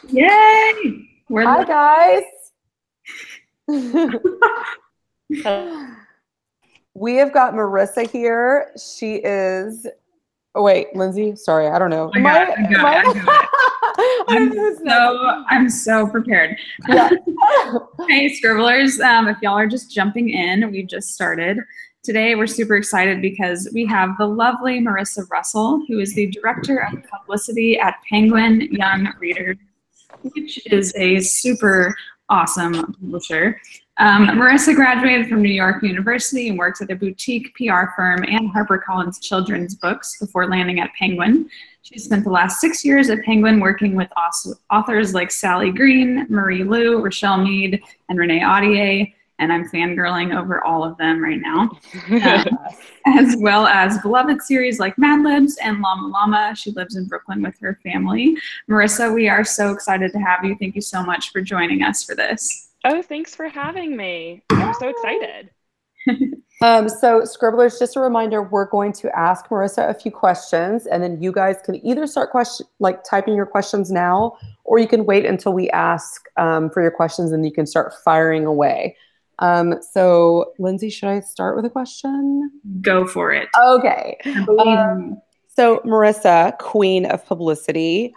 Yay! Hi, guys. We have got Marisa here. She is. Oh, wait, Lindsay. Sorry, I don't know. Oh my God, I got it. I don't know who's next. I'm so prepared. Yeah. Hey, Scribblers. If y'all are just jumping in, we've just started. Today, we're super excited because we have the lovely Marisa Russell, who is the Director of Publicity at Penguin Young Readers, which is a super awesome publisher. Marisa graduated from New York University and worked at a boutique PR firm and HarperCollins Children's Books before landing at Penguin. She spent the last 6 years at Penguin working with authors like Sally Green, Marie Lu, Rochelle Mead, and Renee Audier, and I'm fangirling over all of them right now. As well as beloved series like Mad Libs and Llama Llama. She lives in Brooklyn with her family. Marisa, we are so excited to have you. Thank you so much for joining us for this. Oh, thanks for having me. I'm so excited. So Scribblers, just a reminder, we're going to ask Marisa a few questions, and then you guys can either start typing your questions now, or you can wait until we ask for your questions and you can start firing away. So Lindsay, should I start with a question? Go for it. Okay. So Marisa, queen of publicity,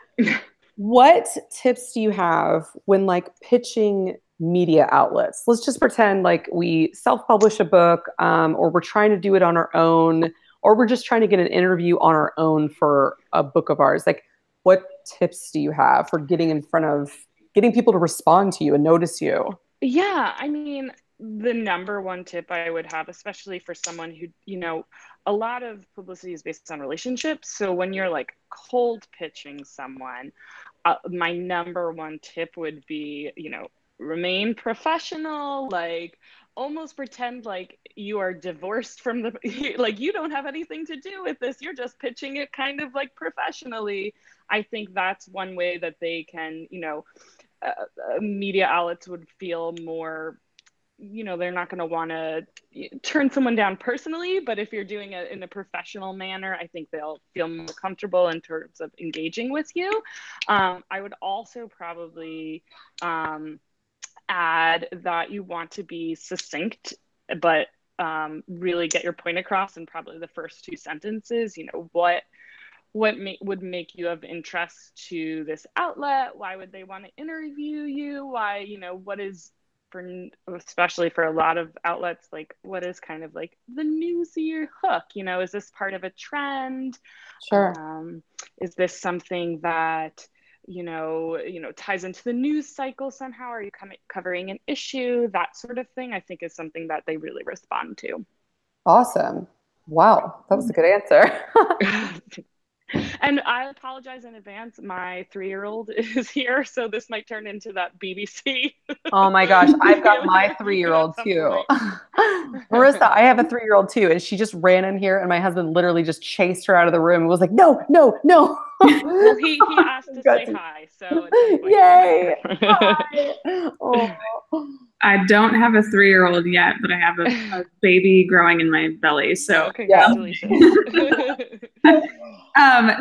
what tips do you have when pitching media outlets? Let's just pretend like we self-publish a book, or we're trying to do it on our own, or we're just trying to get an interview on our own for a book of ours. What tips do you have for getting people to respond to you and notice you? Yeah, I mean, the number one tip I would have, especially for someone who, a lot of publicity is based on relationships. So when you're cold pitching someone, my number one tip would be, remain professional, almost pretend like you are divorced from you don't have anything to do with this. You're just pitching it kind of professionally. I think that's one way that they can, media outlets would feel more, they're not going to want to turn someone down personally, but if you're doing it in a professional manner, I think they'll feel more comfortable in terms of engaging with you. I would also probably add that you want to be succinct, but really get your point across in probably the first two sentences. What would make you of interest to this outlet? Why would they want to interview you? Why, what is, especially for a lot of outlets, what is kind of the newsier hook? Is this part of a trend? Sure. Is this something that ties into the news cycle somehow? Are you covering an issue? That sort of thing, I think, is something that they really respond to. Awesome. Wow, that was a good answer. And I apologize in advance. My 3-year-old is here, so this might turn into that BBC. Oh my gosh, I've got my 3-year-old too. Marisa, I have a 3-year-old too, and she just ran in here, and my husband literally just chased her out of the room and was like, "No, no, no." Well, he asked to say hi, so it's yay! Hi. Oh. I don't have a 3-year-old yet, but I have a baby growing in my belly. So congratulations.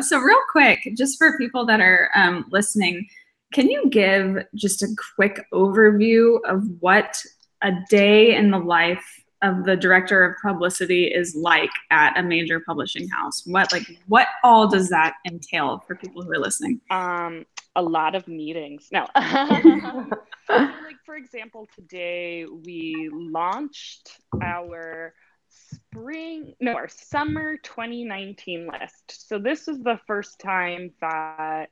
So real quick, just for people that are listening, can you give just a quick overview of what a day in the life of the director of publicity is like at a major publishing house? What all does that entail for people who are listening? A lot of meetings. No. For example, today we launched our summer 2019 list. So this is the first time that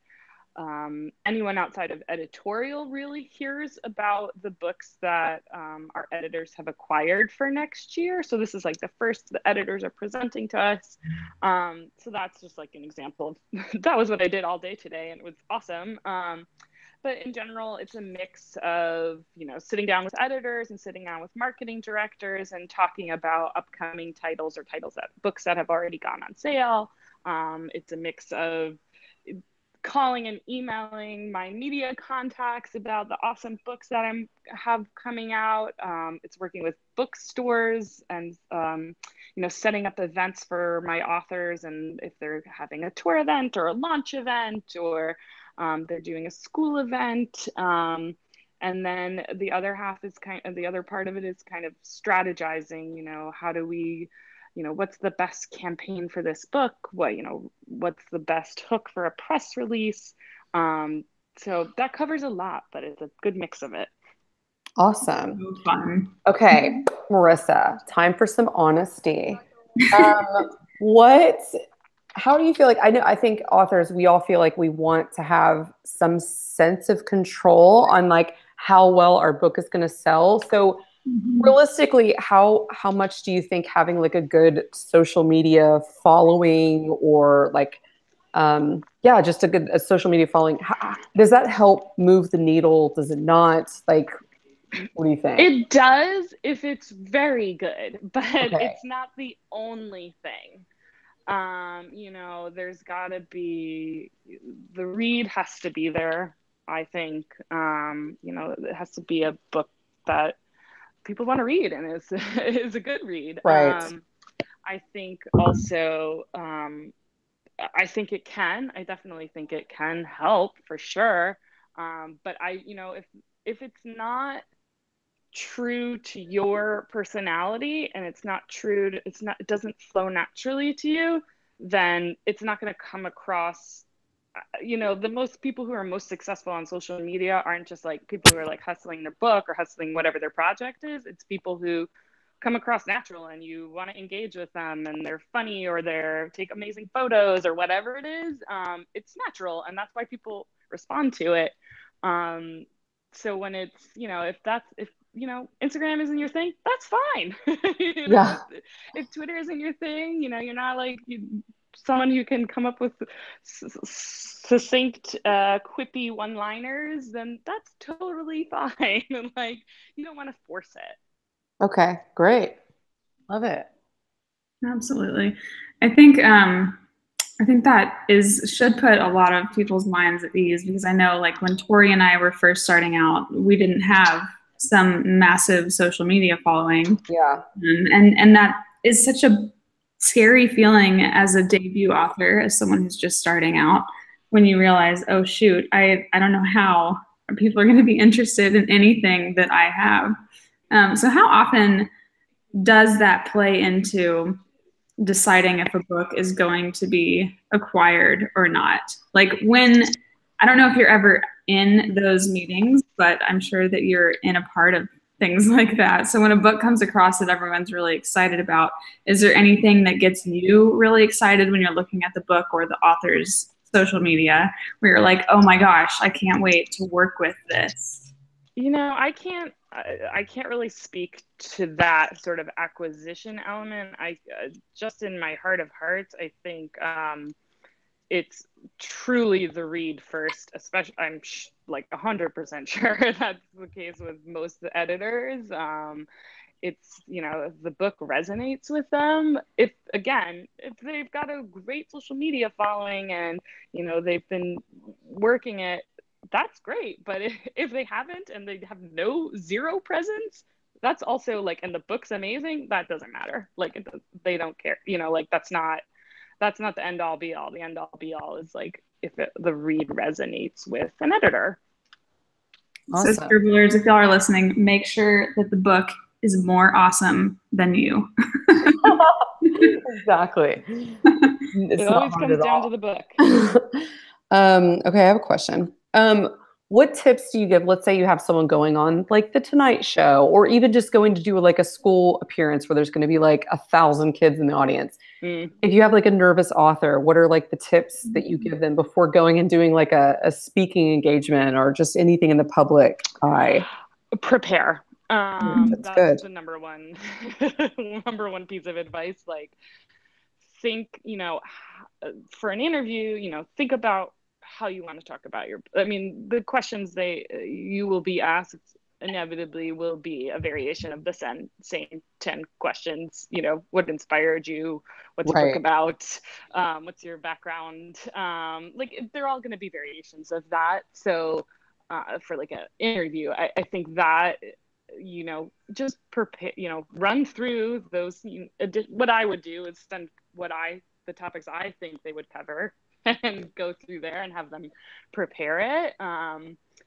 anyone outside of editorial really hears about the books that our editors have acquired for next year. So this is the first the editors are presenting to us. So that's just an example of that was what I did all day today, and it was awesome. But in general, it's a mix of, sitting down with editors and sitting down with marketing directors and talking about upcoming titles or books that have already gone on sale. It's a mix of calling and emailing my media contacts about the awesome books that I have coming out. It's working with bookstores and, setting up events for my authors, and if they're having a tour event or a launch event or They're doing a school event. And then the other part of it is kind of strategizing, how do we, what's the best campaign for this book? What's the best hook for a press release? So that covers a lot, but it's a good mix of it. Awesome. So fun. Okay, Marisa, time for some honesty. How do you feel like, I think authors, we all feel like we want to have some sense of control on like how well our book is going to sell. So realistically, how much do you think having like a good social media following or like, just a social media following, does that help move the needle? Does it not? Like, what do you think? It does if it's very good, but Okay. it's not the only thing. There's gotta be, the read has to be there, I think. It has to be a book that people want to read and is a good read. Right. I think also, I definitely think it can help for sure. But if it's not true to your personality and it doesn't flow naturally to you, then it's not going to come across. The most people who are most successful on social media aren't just like people who are like hustling their book or hustling whatever their project is. It's people who come across natural and you want to engage with them and they're funny or they take amazing photos or whatever it is. It's natural, and that's why people respond to it. So when it's, if Instagram isn't your thing, that's fine. If Twitter isn't your thing, you're not like someone who can come up with succinct, quippy one-liners, then that's totally fine. And like, you don't want to force it. Okay, great. Love it. Absolutely. I think that should put a lot of people's minds at ease, because I know like when Tori and I were first starting out, we didn't have some massive social media following. Yeah. And that is such a scary feeling as a debut author, as someone who's just starting out, when you realize, oh shoot, I don't know how people are going to be interested in anything that I have. So how often does that play into deciding if a book is going to be acquired or not? Like I don't know if you're ever in those meetings, but I'm sure that you're in a part of things like that. So when a book comes across that everyone's really excited about, is there anything that gets you really excited when you're looking at the book or the author's social media where you're like, oh my gosh, I can't wait to work with this? I can't really speak to that sort of acquisition element. Just in my heart of hearts, I think it's truly the read first, especially I'm like 100% sure that's the case with most editors. It's, if the book resonates with them, if they've got a great social media following and, they've been working it, that's great. But if they haven't and they have zero presence, that's also like, and the book's amazing, that doesn't matter. Like they don't care, like that's not the end all be all. The end all be all is like if the read resonates with an editor. Awesome. So Scribblers, if y'all are listening, make sure that the book is more awesome than you. Exactly. It always comes down to the book. Okay, I have a question. What tips do you give? Let's say you have someone going on like the Tonight Show, or even just going to do like a school appearance where there's going to be like 1,000 kids in the audience. If you have like a nervous author, what are like the tips that you give them before going and doing like a speaking engagement or just anything in the public eye? Prepare. That's good. The number one piece of advice. Like, think, for an interview, think about how you want to talk about the questions you will be asked inevitably will be a variation of the same 10 questions. What inspired you? What's your book about? What's your background? Like they're all going to be variations of that. So for like an interview, I think that, just prepare, run through those. What I would do is send the topics I think they would cover and go through there and have them prepare it,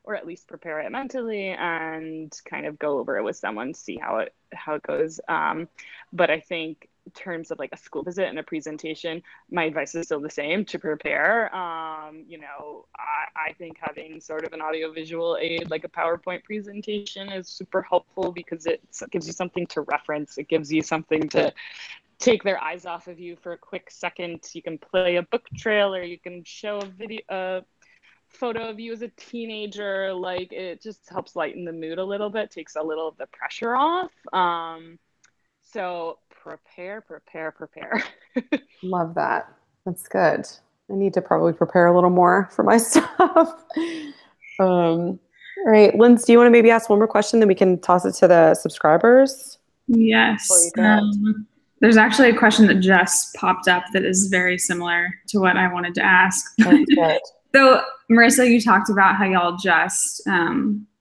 or at least prepare it mentally and kind of go over it with someone, see how it goes. But I think in terms of like a school visit and a presentation, my advice is still the same: to prepare. You know, I think having sort of an audiovisual aid like a PowerPoint presentation is super helpful, because it gives you something to reference. It gives you something to take their eyes off of you for a quick second. You can play a book trail, or you can show a photo of you as a teenager. Like, it just helps lighten the mood a little bit, takes a little of the pressure off. So prepare. Love that. That's good. I need to probably prepare a little more for my stuff. All right, Lindsay, do you want to maybe ask one more question, then we can toss it to the subscribers? Yes. There's actually a question that just popped up that is very similar to what I wanted to ask. So, Marisa, you talked about how y'all just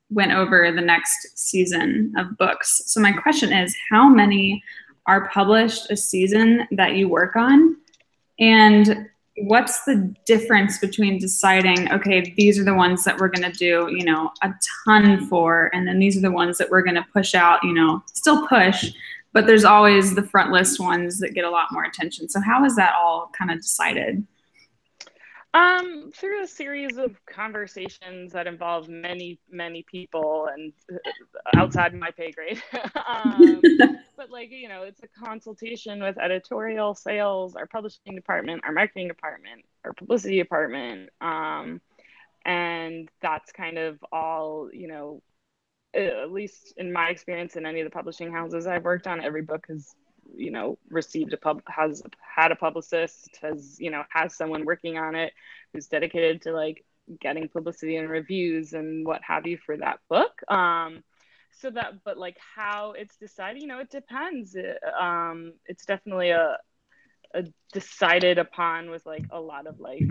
went over the next season of books. So my question is, how many are published a season that you work on? And what's the difference between deciding, okay, these are the ones that we're going to do, you know, a ton for, and then these are the ones that we're going to push out, you know, still push, but there's always the front list ones that get a lot more attention. So how is that all kind of decided? Through a series of conversations that involve many people and outside my pay grade. But like, you know, it's a consultation with editorial, sales, our publishing department, our marketing department, our publicity department. And that's kind of all, you know, at least in my experience in any of the publishing houses I've worked on, every book has, you know, received has had a publicist, has, you know, has someone working on it who's dedicated to like getting publicity and reviews and what have you for that book. So that, but like how it's decided, you know, it depends. It's definitely a decided upon with like a lot of like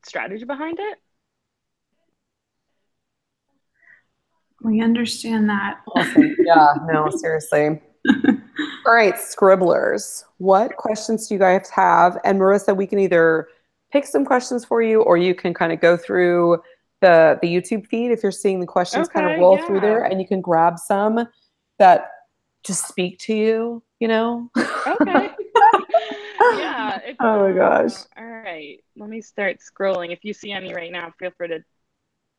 strategy behind it. We understand that. Awesome. Yeah, no, seriously. All right, Scribblers, what questions do you guys have? And Marisa, we can either pick some questions for you, or you can kind of go through the YouTube feed if you're seeing the questions kind of roll through there, and you can grab some that just speak to you, you know? Okay. Yeah. Oh my gosh. All right. Let me start scrolling. If you see any right now, feel free to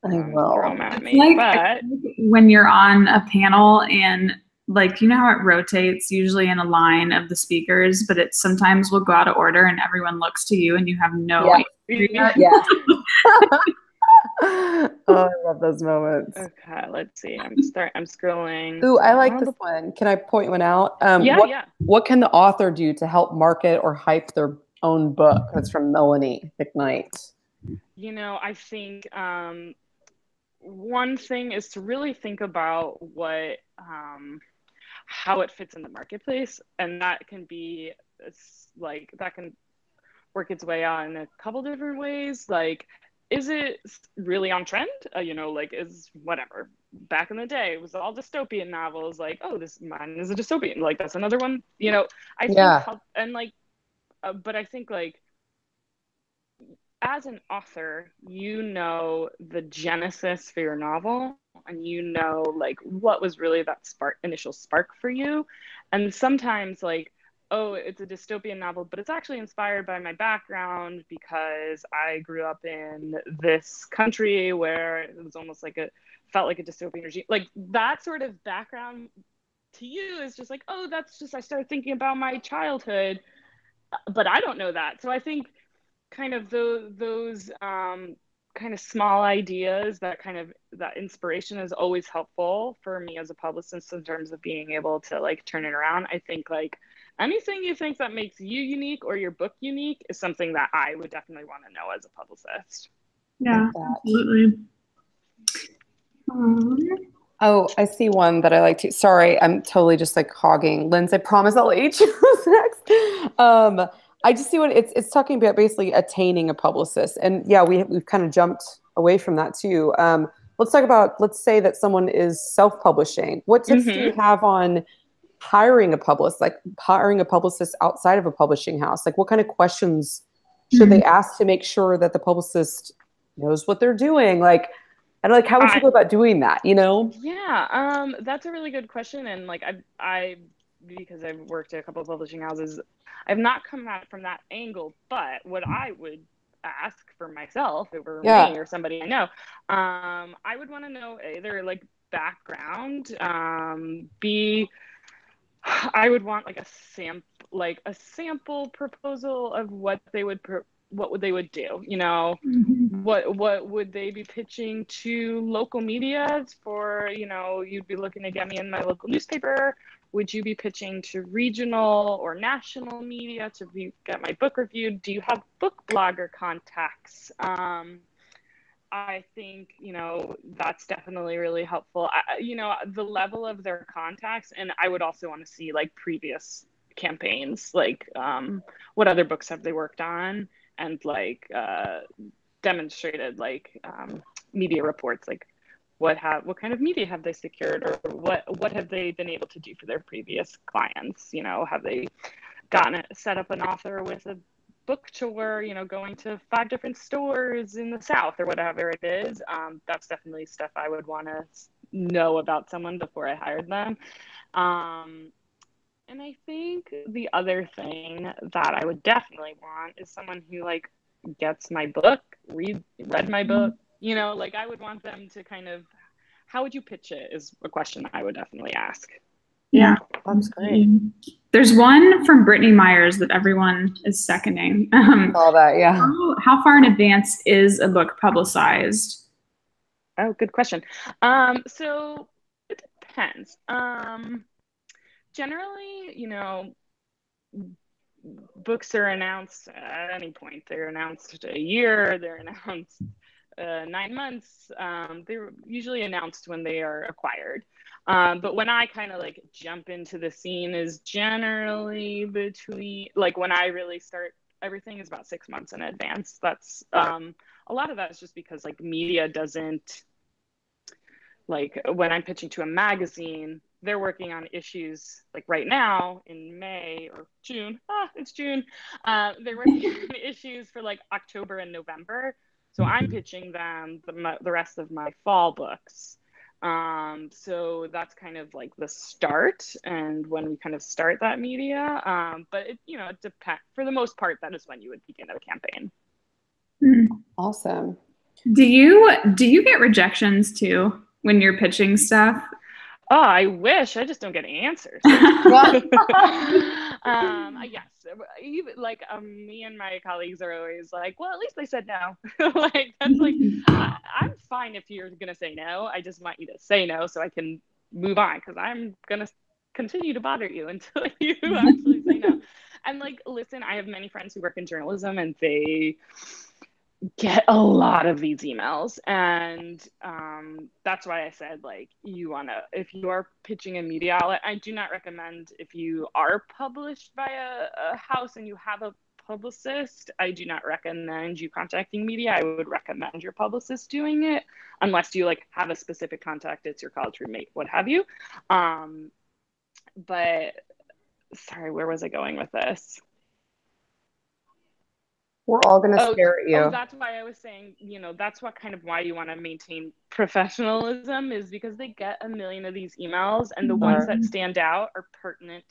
throw them at me. Like when you're on a panel and like, you know how it rotates usually in a line of the speakers, but it sometimes will go out of order and everyone looks to you and you have no idea. Yeah. Oh, I love those moments. Okay, let's see. I'm scrolling. Ooh, I like this one. Can I point one out? What can the author do to help market or hype their own book? That's from Melanie McKnight. You know, I think one thing is to really think about what how it fits in the marketplace, and that can be like, that can work its way out in a couple different ways. Like, is it really on trend? You know, like, is whatever back in the day it was all dystopian novels, like, oh, this mine is a dystopian, like that's another one, you know. I think and like but I think like as an author, you know the genesis for your novel, and you know like what was really that initial spark for you. And sometimes like, oh, it's a dystopian novel, but it's actually inspired by my background because I grew up in this country where it was almost like felt like a dystopian regime. Like that sort of background to you is just like, oh, that's just, I started thinking about my childhood, but I don't know that. So I think kind of those kind of small ideas, that inspiration is always helpful for me as a publicist in terms of being able to like turn it around. I think like anything you think that makes you unique or your book unique is something that I would definitely want to know as a publicist. Yeah, absolutely. Oh, I see one that I like to. Sorry, I'm totally just like hogging. Lindsay, I promise I'll let you choose next. I just see what it's talking about, basically attaining a publicist. And yeah, we've kind of jumped away from that too. Let's talk about, let's say that someone is self-publishing. What tips do you have on hiring a publicist, like hiring a publicist outside of a publishing house? Like what kind of questions should they ask to make sure that the publicist knows what they're doing? Like, and like, how would you go about doing that? You know? Yeah, that's a really good question. And like, I because I've worked at a couple of publishing houses, I've not come at it from that angle. But what I would ask for myself, if it were me or somebody I know, I would want to know either like background, I would want like a sample proposal of what they would do, you know. What would they be pitching to local media for, you know, you'd be looking to get me in my local newspaper. Would you be pitching to regional or national media to get my book reviewed? Do you have book blogger contacts? I think, you know, that's definitely really helpful. You know, the level of their contacts, and I would also want to see like previous campaigns, like what other books have they worked on, and like demonstrated like media reports, like what kind of media have they secured, or what have they been able to do for their previous clients? You know, have they set up an author with a book tour, you know, going to 5 different stores in the South or whatever it is. That's definitely stuff I would want to know about someone before I hired them. And I think the other thing that I would definitely want is someone who like gets my book, read my book, you know, like I would want them to kind of, how would you pitch it is a question I would definitely ask. Yeah, that's great. There's one from Brittany Myers that everyone is seconding. All that, yeah. How far in advance is a book publicized? Oh, good question. So it depends. Generally, you know, books are announced at any point. They're announced a year, they're announced 9 months. They're usually announced when they are acquired. But when I kind of like jump into the scene is generally between, like when I really start, everything is about 6 months in advance. That's a lot of that is just because like media doesn't, like when I'm pitching to a magazine, they're working on issues like right now in May or June. It's June. They're working on issues for like October and November. So I'm pitching them the rest of my fall books. So that's kind of like the start and when we kind of start that media. But it, you know, it depends. For the most part, that is when you would begin a campaign. Awesome. Do you get rejections too when you're pitching stuff? Oh, I wish. I just don't get answers. Yes. Even like me and my colleagues are always like, well, at least they said no. Like that's like I'm fine if you're gonna say no. I just want you to say no so I can move on, because I'm gonna continue to bother you until you actually say no. And like, listen, I have many friends who work in journalism and they get a lot of these emails, and that's why I said, like, if you are pitching a media outlet, I do not recommend, if you are published by a house and you have a publicist, I do not recommend you contacting media. I would recommend your publicist doing it, unless you like have a specific contact, it's your college roommate, what have you. But sorry, where was I going with this? We're all going to stare at you. Oh, that's why I was saying, you know, that's what kind of why you want to maintain professionalism, is because they get a million of these emails, and the ones that stand out are pertinent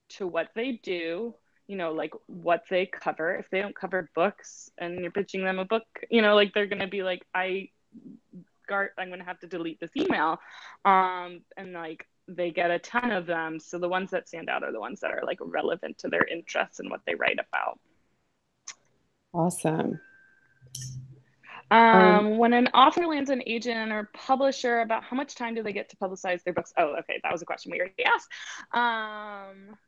to what they do, you know, like what they cover. If they don't cover books and you're pitching them a book, you know, like they're going to be like, I'm going to have to delete this email. And like they get a ton of them. So the ones that stand out are the ones that are like relevant to their interests and what they write about. Awesome. When an author lands an agent or publisher, about how much time do they get to publicize their books? Oh, okay. That was a question we already asked.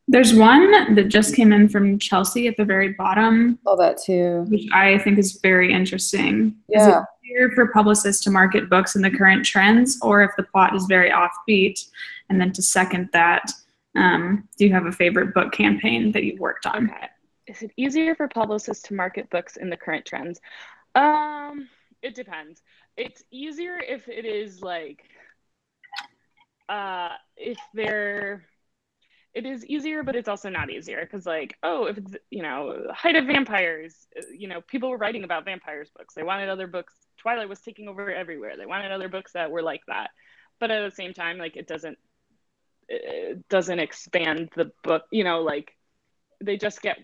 There's one that just came in from Chelsea at the very bottom. Oh, that too. Which I think is very interesting. Yeah. Is it easier for publicists to market books in the current trends, or if the plot is very offbeat? And then to second that, do you have a favorite book campaign that you've worked on? Okay. Is it easier for publicists to market books in the current trends? It depends. It's easier if it is like, if it is easier, but it's also not easier because, like, oh, if it's, Height of Vampires, people were writing about vampires books. They wanted other books. Twilight was taking over everywhere. They wanted other books that were like that. But at the same time, like, it doesn't expand the book, like, they just get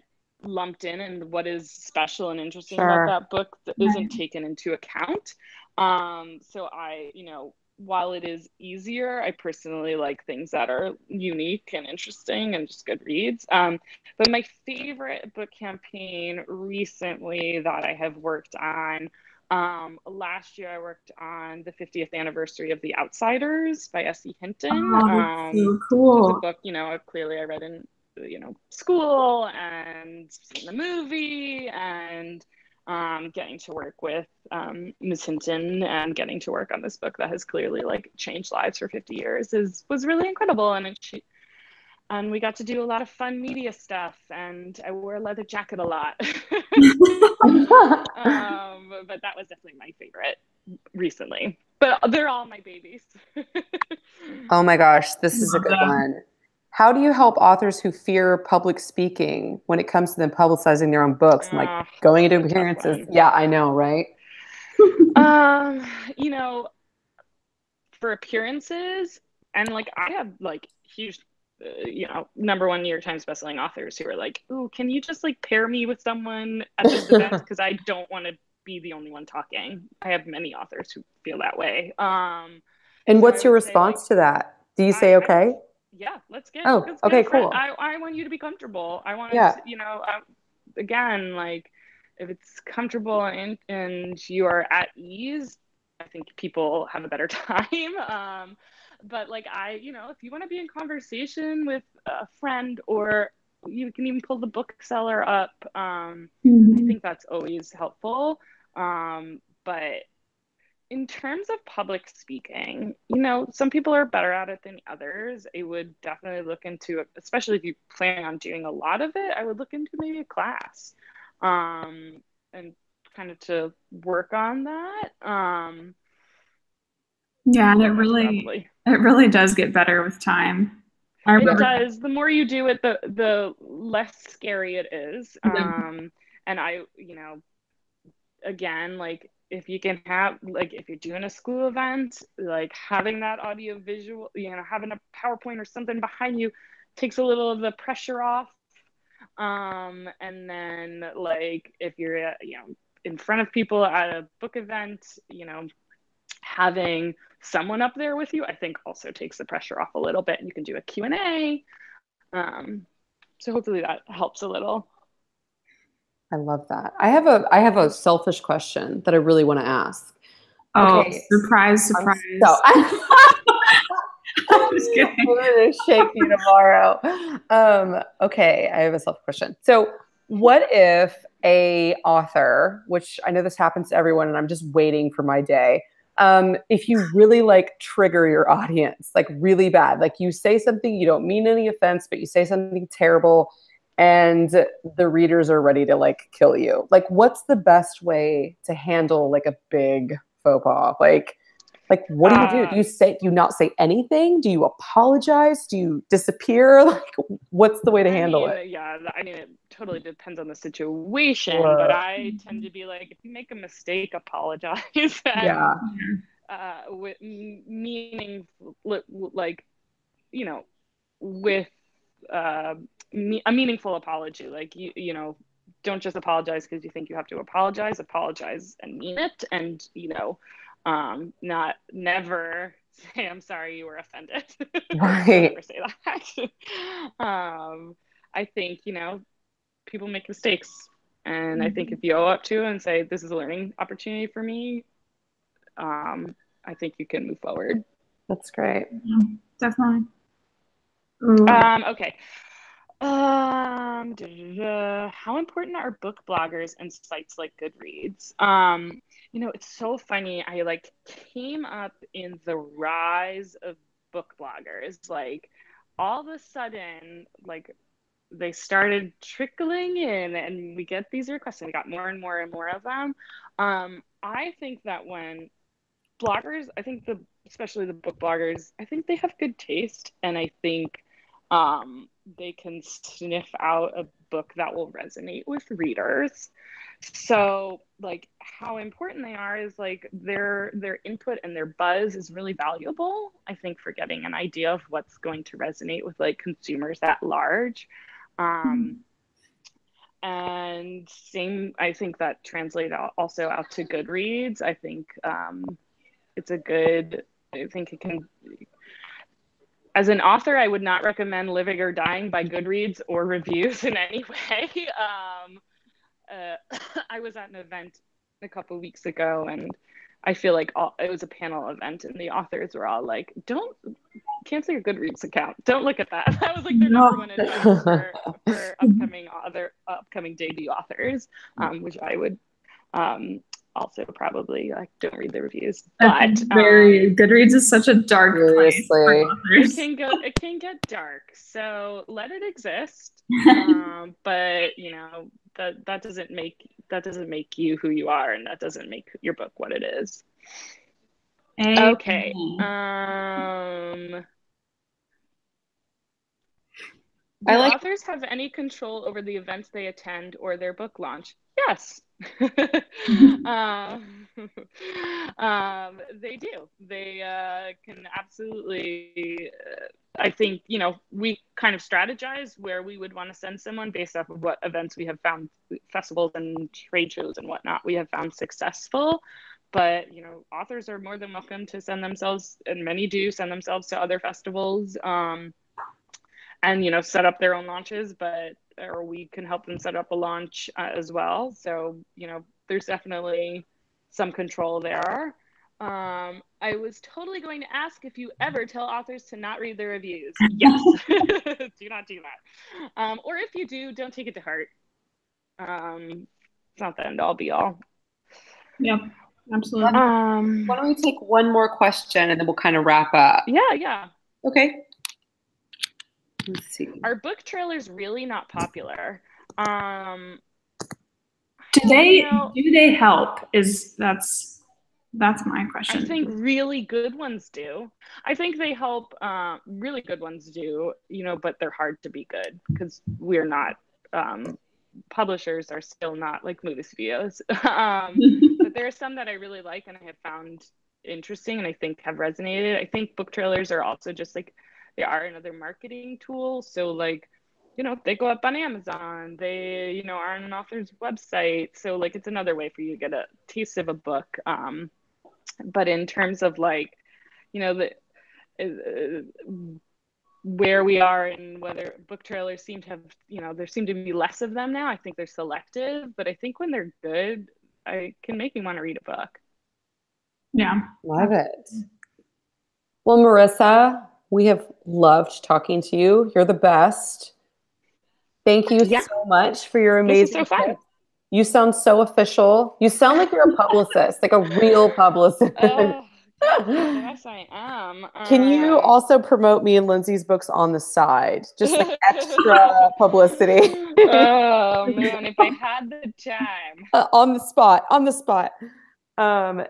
lumped in, and what is special and interesting about that book that isn't taken into account. So while it is easier, I personally like things that are unique and interesting and just good reads. But my favorite book campaign recently that I have worked on, last year I worked on the 50th anniversary of The Outsiders by S.E. Hinton. Oh, that's so cool. Which is a book, clearly I read in school and seen the movie, and getting to work with Ms. Hinton and getting to work on this book that has clearly, like, changed lives for 50 years was really incredible. And we got to do a lot of fun media stuff, and I wore a leather jacket a lot. But that was definitely my favorite recently. But they're all my babies. Oh my gosh, this is a good one. How do you help authors who fear public speaking when it comes to them publicizing their own books and, like, going into appearances? Yeah, I know, right? For appearances, and, like, I have, like, huge, #1 New York Times bestselling authors who are like, "Ooh, can you just, like, pair me with someone at this event? Because I don't want to be the only one talking." I have many authors who feel that way. And what's your response to that? Do you say, okay? Yeah, let's get. Oh, okay, cool. I want you to be comfortable. I want to, again, like, if it's comfortable and you are at ease, I think people have a better time. But, like, if you want to be in conversation with a friend, or you can even pull the bookseller up, I think that's always helpful. But in terms of public speaking, some people are better at it than others. I would definitely look into it, especially if you plan on doing a lot of it. I would look into maybe a class, and kind of to work on that. Yeah, and it really does get better with time. It does. The more you do it, the less scary it is. And I, again, like, if you can have, like, if you're doing a school event, like, having that audio visual, having a PowerPoint or something behind you takes a little of the pressure off. And then, like, if you're, in front of people at a book event, having someone up there with you, I think also takes the pressure off a little bit, and you can do a Q&A. So hopefully that helps a little. I love that. I have a selfish question that I really want to ask. Oh, okay. Surprise. I'm just kidding. I'm going to shake you tomorrow. Okay, I have a selfish question. So what if a author, which I know this happens to everyone, and I'm just waiting for my day, if you really, like, trigger your audience, like, really bad, like, you say something, you don't mean any offense, but you say something terrible, and the readers are ready to, like, kill you. Like, what's the best way to handle, like, a big faux pas? Like, what do you do? Do you not say anything? Do you apologize? Do you disappear? Like, what's the way to handle it? Yeah, it totally depends on the situation, but I tend to be like, if you make a mistake, apologize. Yeah. With meaning, like, with a meaningful apology. Like, don't just apologize because you think you have to apologize and mean it, and not never say, "I'm sorry you were offended." Right. Never say that. I think people make mistakes, and I think if you owe up to and say, "This is a learning opportunity for me," I think you can move forward. That's great. Definitely. Okay. How important are book bloggers and sites like Goodreads? It's so funny. I, like, came up in the rise of book bloggers. Like, all of a sudden, like, they started trickling in, and we get these requests, and we got more and more and more of them. I think that when bloggers, especially the book bloggers, I think they have good taste, and I think They can sniff out a book that will resonate with readers. So like how important they are is like their input and their buzz is really valuable, I think, for getting an idea of what's going to resonate with like consumers at large. And same, I think that translates also out to Goodreads. I think it's a good, I think it can, as an author, I would not recommend Living or Dying by Goodreads or reviews in any way. I was at an event a couple of weeks ago, and I feel like it was a panel event, and the authors were all like, "Don't cancel your Goodreads account. Don't look at that." That was like their number one advice for upcoming debut authors, which I would also probably like. Don't read the reviews, but Goodreads is such a dark place for authors. It can get dark, so let it exist. But you know that doesn't make you who you are, and that doesn't make your book what it is. Okay. Do authors have any control over the events they attend or their book launch? Yes. They do. They can absolutely. I think, you know, we kind of strategize where we would want to send someone based off of what events we have found, festivals and trade shows and whatnot, we have found successful. But, you know, authors are more than welcome to send themselves, and many do send themselves to other festivals, and, you know, set up their own launches, or we can help them set up a launch as well. So, you know, there's definitely some control there. I was totally going to ask if you ever tell authors to not read their reviews. Yes. Do not do that. Or if you do, don't take it to heart. It's not the end all be all. Yep, absolutely. Why don't we take one more question and then we'll kind of wrap up? Yeah. Okay. Let's see. Are book trailers really not popular? Do they help? That's my question. I think really good ones do. I think they help. Really good ones do, you know, but they're hard to be good because we're not, publishers are still not like movie studios. But there are some that I really like and I have found interesting and I think have resonated. I think book trailers are also just like, they are another marketing tool. So like, you know, they go up on Amazon, they, you know, are on an author's website. So like, it's another way for you to get a taste of a book. But in terms of like, you know, where we are and whether book trailers seem to have, you know, there seem to be less of them now. I think they're selective, but I think when they're good, I can make me want to read a book. Yeah. Love it. Well, Marisa, we have loved talking to you. You're the best. Thank you so much for your amazing This is so fun. You sound so official. You sound like you're a publicist, like a real publicist. Yes, I am. Can you also promote me and Lindsay's books on the side? Just like extra publicity. Oh, man, if I had the time. On the spot.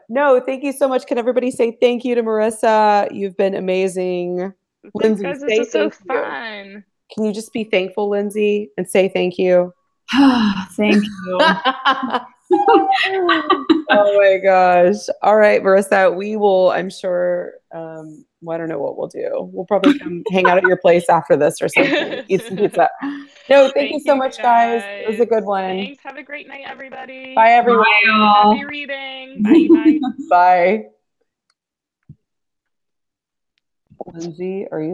No, thank you so much. Can everybody say thank you to Marisa? You've been amazing. Lindsay, guys, this is so fun. Can you just be thankful, Lindsay, and say thank you? Thank you. Oh my gosh. All right, Marisa, we will, I'm sure, I don't know what we'll do. We'll probably come hang out at your place after this or something. Eat some pizza. No, thank you so much, guys. It was a good one. Thanks. Have a great night, everybody. Bye, everyone. Happy reading. Bye. Bye. Lindsay, are you